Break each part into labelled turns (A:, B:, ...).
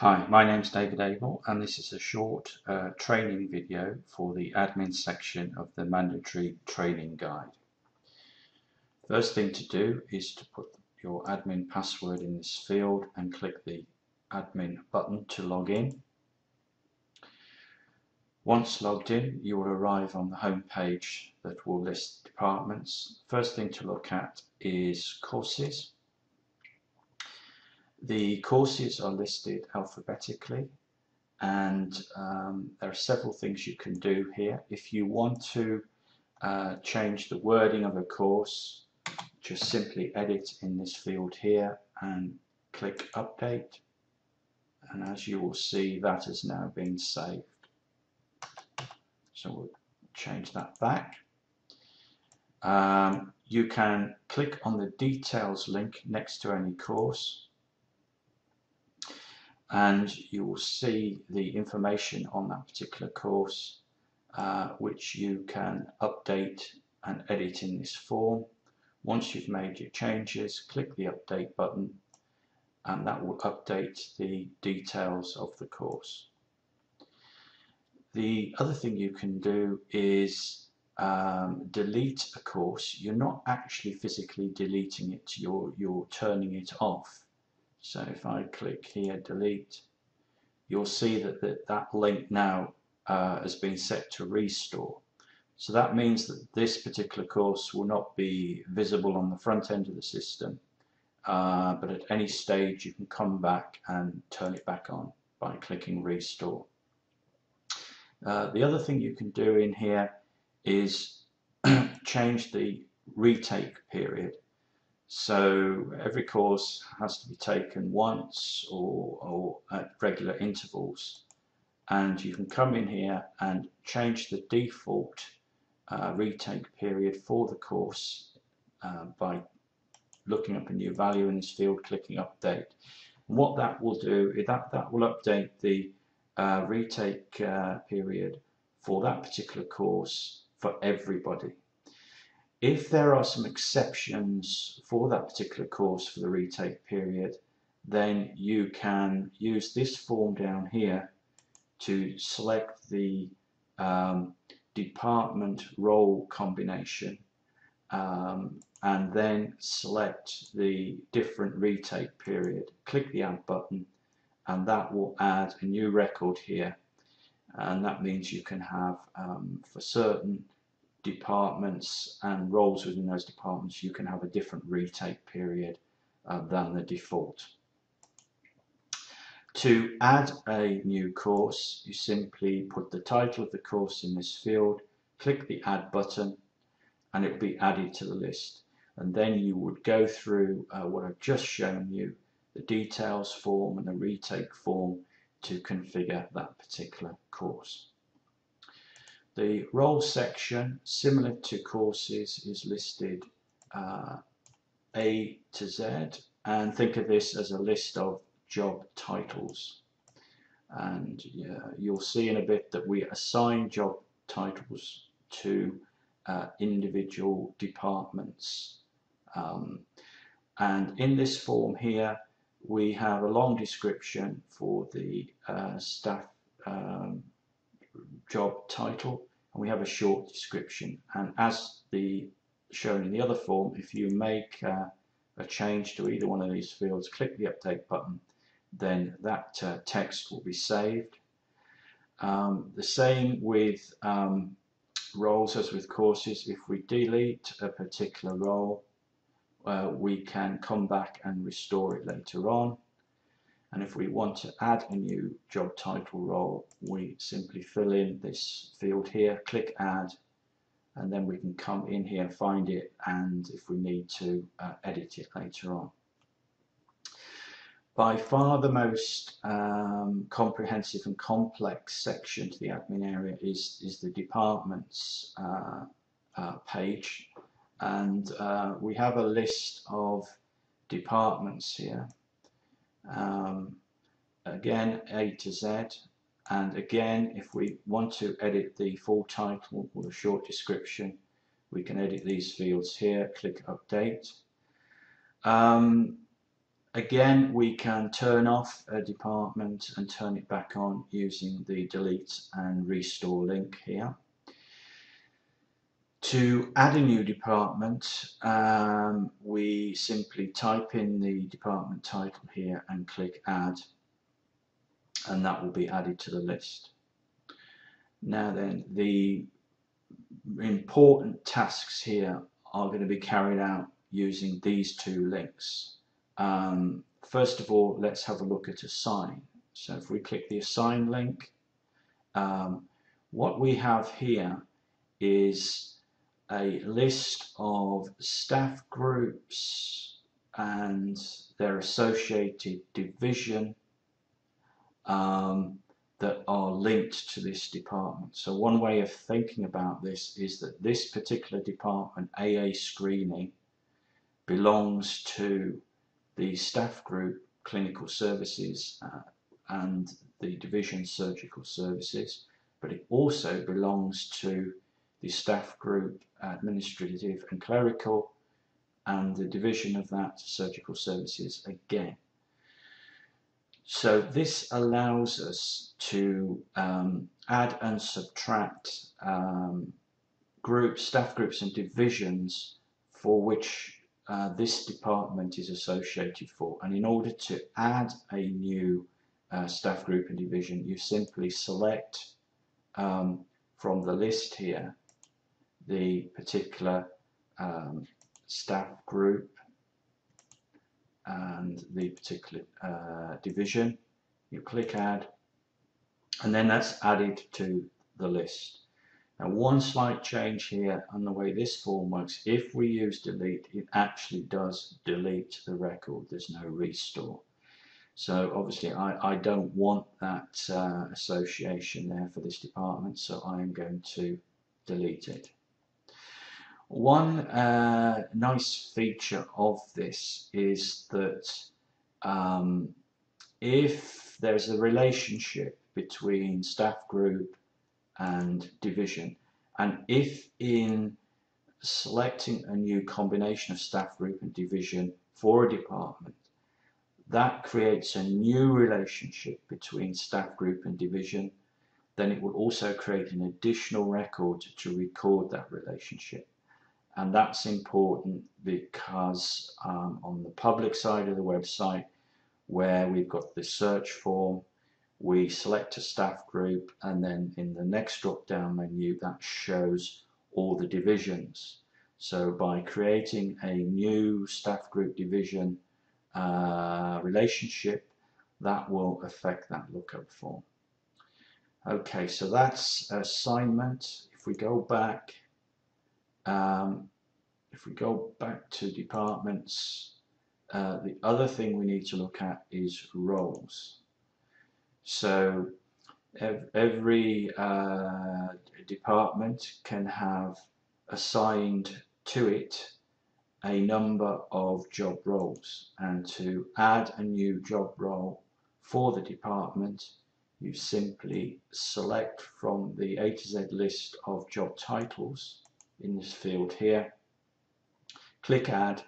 A: Hi, my name's David Abel and this is a short training video for the admin section of the mandatory training guide. First thing to do is to put your admin password in this field and click the admin button to log in. Once logged in, you will arrive on the home page that will list departments. First thing to look at is courses. The courses are listed alphabetically, and there are several things you can do here. If you want to change the wording of a course, just simply edit in this field here and click update, and as you will see, that has now been saved. So we'll change that back. You can click on the details link next to any course, and you will see the information on that particular course, which you can update and edit in this form. Once you've made your changes, click the update button and that will update the details of the course. The other thing you can do is delete a course. You're not actually physically deleting it, you're turning it off. So if I click here, delete, you'll see that link now has been set to restore. So that means that this particular course will not be visible on the front end of the system, but at any stage you can come back and turn it back on by clicking restore. The other thing you can do in here is change the retake period. So every course has to be taken once or at regular intervals, and you can come in here and change the default retake period for the course by looking up a new value in this field, clicking update. And what that will do is that will update the retake period for that particular course for everybody. If there are some exceptions for that particular course for the retake period, then you can use this form down here to select the department role combination and then select the different retake period. Click the add button and that will add a new record here, and that means you can have for certain departments and roles within those departments, you can have a different retake period than the default. To add a new course, you simply put the title of the course in this field, click the add button, and it will be added to the list. And then you would go through what I've just shown you, the details form and the retake form, to configure that particular course. The role section, similar to courses, is listed A to Z, and think of this as a list of job titles. And you'll see in a bit that we assign job titles to individual departments. And in this form here, we have a long description for the staff job title, and we have a short description. And as shown in the other form, if you make a change to either one of these fields, click the update button, then that text will be saved. The same with roles as with courses. If we delete a particular role, we can come back and restore it later on. And if we want to add a new job title role, we simply fill in this field here, click add, and then we can come in here, find it, and if we need to edit it later on. By far the most comprehensive and complex section to the admin area is the departments page, and we have a list of departments here. Again, A to Z, and again, if we want to edit the full title or the short description, we can edit these fields here, click update. Again, we can turn off a department and turn it back on using the delete and restore link here. To add a new department, we simply type in the department title here and click add, and that will be added to the list. Now then, the important tasks here are going to be carried out using these two links. First of all, let's have a look at assign. So if we click the assign link, what we have here is a list of staff groups and their associated division that are linked to this department. So one way of thinking about this is that this particular department, AA Screening, belongs to the staff group Clinical Services and the division Surgical Services, but it also belongs to the staff group Administrative and Clerical and the division of that Surgical Services again. So this allows us to add and subtract staff groups and divisions for which this department is associated for. And in order to add a new staff group and division, you simply select from the list here the particular staff group and the particular division. You click add, and then that's added to the list. Now, one slight change here on the way this form works: if we use delete, it actually does delete the record. There's no restore. So obviously I don't want that association there for this department, so I am going to delete it. One nice feature of this is that if there's a relationship between staff group and division, and if in selecting a new combination of staff group and division for a department, that creates a new relationship between staff group and division, then it will also create an additional record to record that relationship. And that's important because on the public side of the website, where we've got the search form, we select a staff group, and then in the next drop down menu that shows all the divisions. So by creating a new staff group division relationship, that will affect that lookup form. Okay, so that's assignment. If we go back to departments, the other thing we need to look at is roles. So every department can have assigned to it a number of job roles, and to add a new job role for the department, you simply select from the A to Z list of job titles in this field here, click add,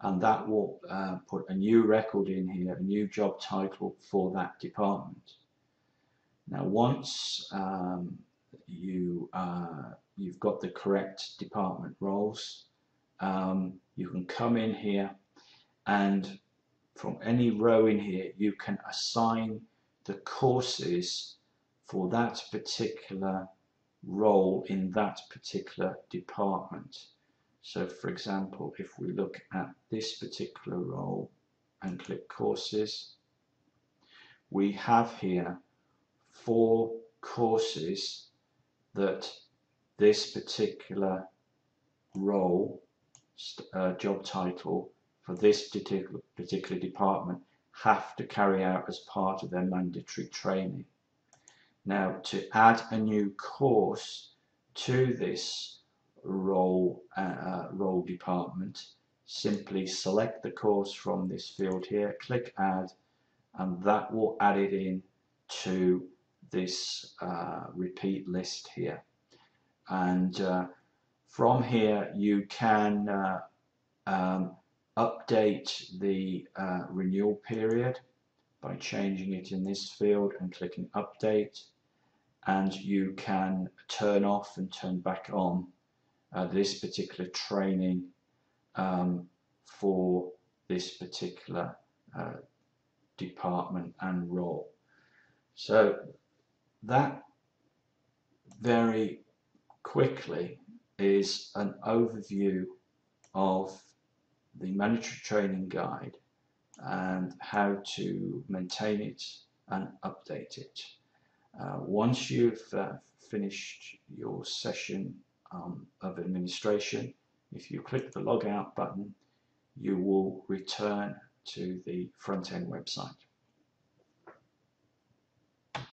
A: and that will put a new record in here, a new job title for that department. Now once you've got the correct department roles, you can come in here, and from any row in here you can assign the courses for that particular role in that particular department. So for example, if we look at this particular role and click courses, we have here 4 courses that this particular role job title for this particular department have to carry out as part of their mandatory training. Now, to add a new course to this role department, simply select the course from this field here, click add, and that will add it in to this repeat list here. And from here you can update the renewal period by changing it in this field and clicking update, and you can turn off and turn back on this particular training for this particular department and role. So that very quickly is an overview of the mandatory training guide and how to maintain it and update it. Once you've finished your session of administration, if you click the log out button, you will return to the front end website.